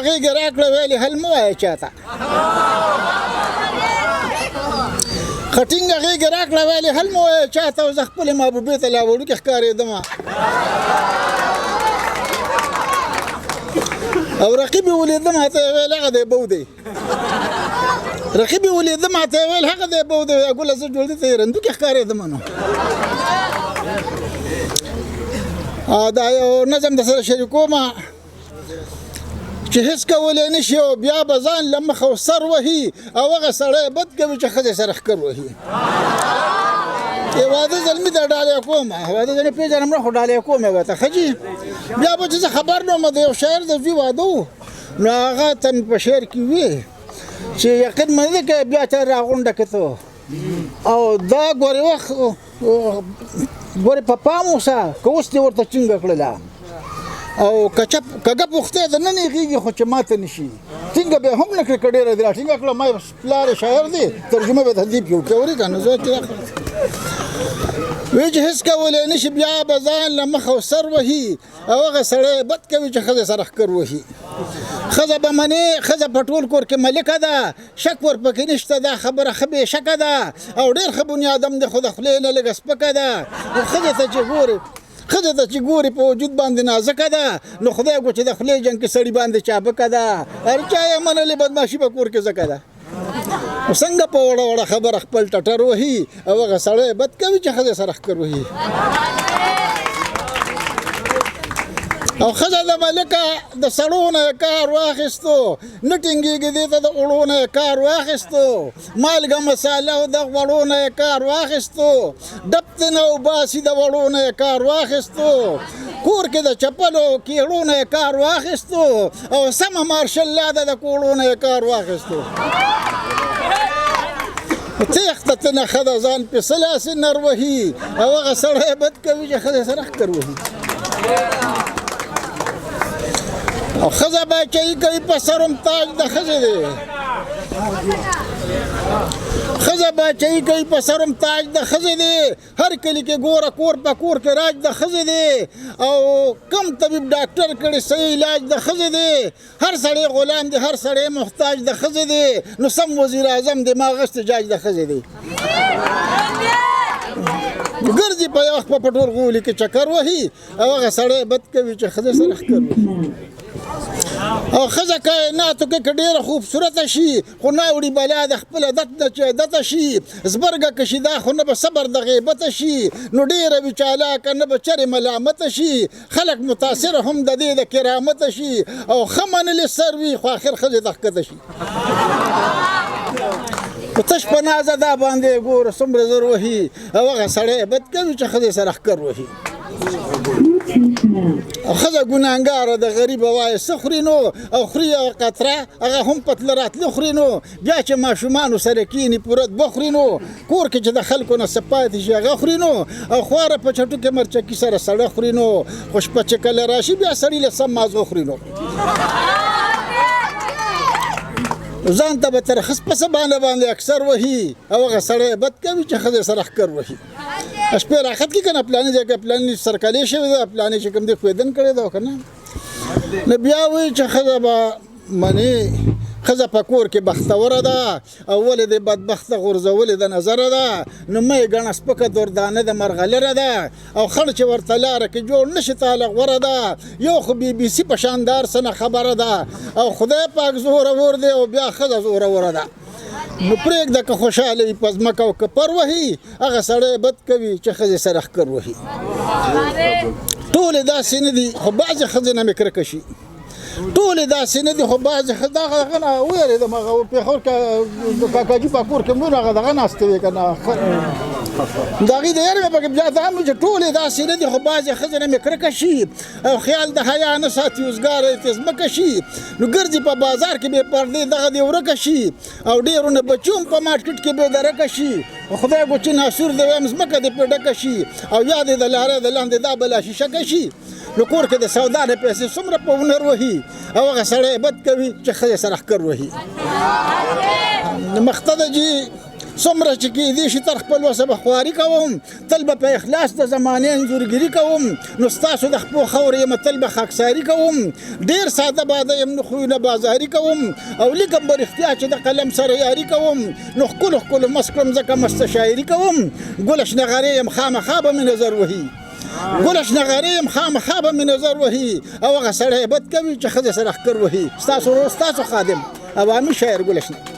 غېږې راکړه ویلې حل مه وایه چاته خټینګه غېږې راکړه ویلې حل مه وایه چاته او زه خپلې محبوبې ته لا وړوکې ښکارېدمه او رقیب یې ولیدم هته یې ویل هغه دی بو دی رقیب یې ولیدم هته یې ویل هغه دی بو دی ګوله زه ډولدي ته یې رندوکې ښکارېدم نو دا یو نظم در سره شریکومه چې هېڅ کولی نه شي او بیا به ځان له مخه او سر وهي او هغه سړی بد کوي چې ښځې سره ښکر وهي واده زلمي ته ډالۍ کومه واده زه نه پېژنم نه خو ډالۍ کوم یې ورته ښه جي بیا به چې زه خبر نه وم د یو شاعر د زوی واده و نو هغه ته مې په شعر کې وی چې یقین مې نه کوي بیا ته راغونډه کړه او دا ګورې وخت ګورې په پام اوسه که اوس دې ورته ټینګه کړله او کږه پوښتې د نن غېږې خو چې ماته نه شي ټینګه به هم نه کړې که ډېره دې را ټینګه کړه ما پلار یې شاعر دی ترجمه به د دې پې وکړې اورې که نه زه وی چې هېڅ کولی نه شي بیا به ځان له مخه او سر وهي او هغه سړی بد کوي چې ښځې سره ښکر وهي ښځه به منې ښځه په ټول کور کې ملکه ده شک ورپکې نشته دا خبره ښه بې شکه ده او ډېر ښه بنیادم دی خو د خولې نه لږه سپکه ده خو ښځې ته چې ګوري په وجود باندې نازکه ده نو خدای کو چې د خولې جنګ کې سړي باندې چابکه ده هر چا یې منلې بدماشي په کور کې ځکه ده څنګه په وړه وړه خبره خپل ټټر وهي او هغه سړی بد کوي چې ښځې سره ښکر وهي او ښځه د ملکه د سړو نه یې کار واخیستو نه ټینګېږي دې ته د اوړو نه یې کار واخیستو مالګه مساله او د غوړو نه یې کار واخیستو ډب ته نه وباسي د وړو نه یې کار واخیستو کور کې د چپلو کیړو نه یې کار واخیستو او سمه مارشله ده د کوړو نه یې کار واخیستو تېښته ته نه ښه ده ځان پې څه لاسې نر وهي او هغه سړی بد کوي چې ښځې سره ښکر وهي او ښځه باچایي کوي په سرم تاج د ښځې دی ښځه باچایي کوي په سرم تاج د ښځې دی هر کلي کې ګوره کور په کور کې راج د ښځې دی او کم طبیب ډاکټر کړي صحیح علاج د ښځې دی هر سړی غلام دی هر سړی محتاج د ښځې دی نو سم وزیر اعظم دی ما غشت جاج د ښځې دی ګرځي په یو وخت په پټول غولي کې چکر وهي او هغه سړی بد کوي چې ښځې سره ښکر وهي او ښځه کائناتو کې که ډېره خوبصورته شي خو نه وړي بلا د خپله دته شي زبرګه که شي دا خو نه به صبر د غیبته شي نو ډېره وي چالاکه نه به چرې ملامته شي خلک متاثره هم د دې د کرامته شي او ښه منلې سر وي خو آخر ښځې ته ښکته شي په تش په نازه دا باندې ګوره څومره زر وهي او هغه سړی بد کوي چې ښځې سره ښکر وهي او ښځه ګناهګاره د غریبه وایي څه خوري نو او خوري یوه قطره هغه هم پتله راتله خوري نو بیا چې ماشومانو سره کښېني پوره دوه خوري نو کور کې چې د خلکو نه څه پاتې شي هغه خوري نو او خواره په چټو کې مرچکي سره سړه خوري نو خو شپه چې کله راشي بیا سړي له سم مازغه خوري نو ځان ته به ترخص په سبانه باندې اکثر وهي او هغه سړی بد کوي چې ښځې سره ښکر وهي شپې راخت کې که نه پلانې ځای کې پلانې سرکالې شوې ده پلانې چې کوم دی خوېدن کړی ده که نه نو بیا وایي چې ښځه به منې ښځه په کور کې بختوره ده او ولې دې بدبخته غورځولې د نظره ده نو مه یې ګڼه سپکه دردانه د مرغلره ده او خړ چې ورته لاره کې جوړ نه شي تاله غوره ده یو خو بي بي سي په شاندار څه نه خبره ده او خدای پاک زورور دی او بیا ښځه زوروره ده نو پرېږده که خوشحاله وي په ځمکه او که پر وهي هغه سړی بد کوي چې ښځې سره ښکر وهي ټولې داسې نه دي خو بعضې ښځې نه مې کرکه شي ټولې داسې نه دي خو بعضې دغه نه ویرېدم هغه پېښور کې کاکاجي په کور کې مونږ هغه دغه ناستې وې که نه د هغې د یارې مې پکې بیا دا هم چې ټولې داسې نه دي خو بعضې ښځې نه مې کرکه شي او خیال د حیا نه ساتي اوزګاره یې تې ځمکه شي نو ګرځي په بازار کې بې پردې دغه دې ورکه شي او ډېرو نه بچي هم په مارکېټ کې بې درکه شي خدای کو چې ناسور دې وایم ځمکه دې پرې ډکه شي او یا دې د لارې د لاندې دا بلا شیشکه شي نو کور کې د سودا نه پیسې څومره په هنر وهي او هغه سړی بد کوي چې ښځې سره ښکر وهي مخته ده جي څومره چې کېدای شي تر خپل وسه به خواري کوم، تل به په اخلاص د زمانې انځورګري کوم، نو ستاسو د خپو خاورې یم تل به خاکساري کوم، ډېر ساده باده یم نو خویونه بازاري کوم، او لیکم به رښتیا چې د قلم سره یاري کوم، نو ښکلو ښکلو مست کړم ځکه مسته شاعري کوم، ګله شنه غرې یم خامخا به مې نظر وهي، ګله شنه غرې یم خامخا به مې نظر وهي، او هغه سړی بد کوي چې ښځې سره ښکر وهي. ستاسو ورور ستاسو خادم عوامي شاعر ګله شنه.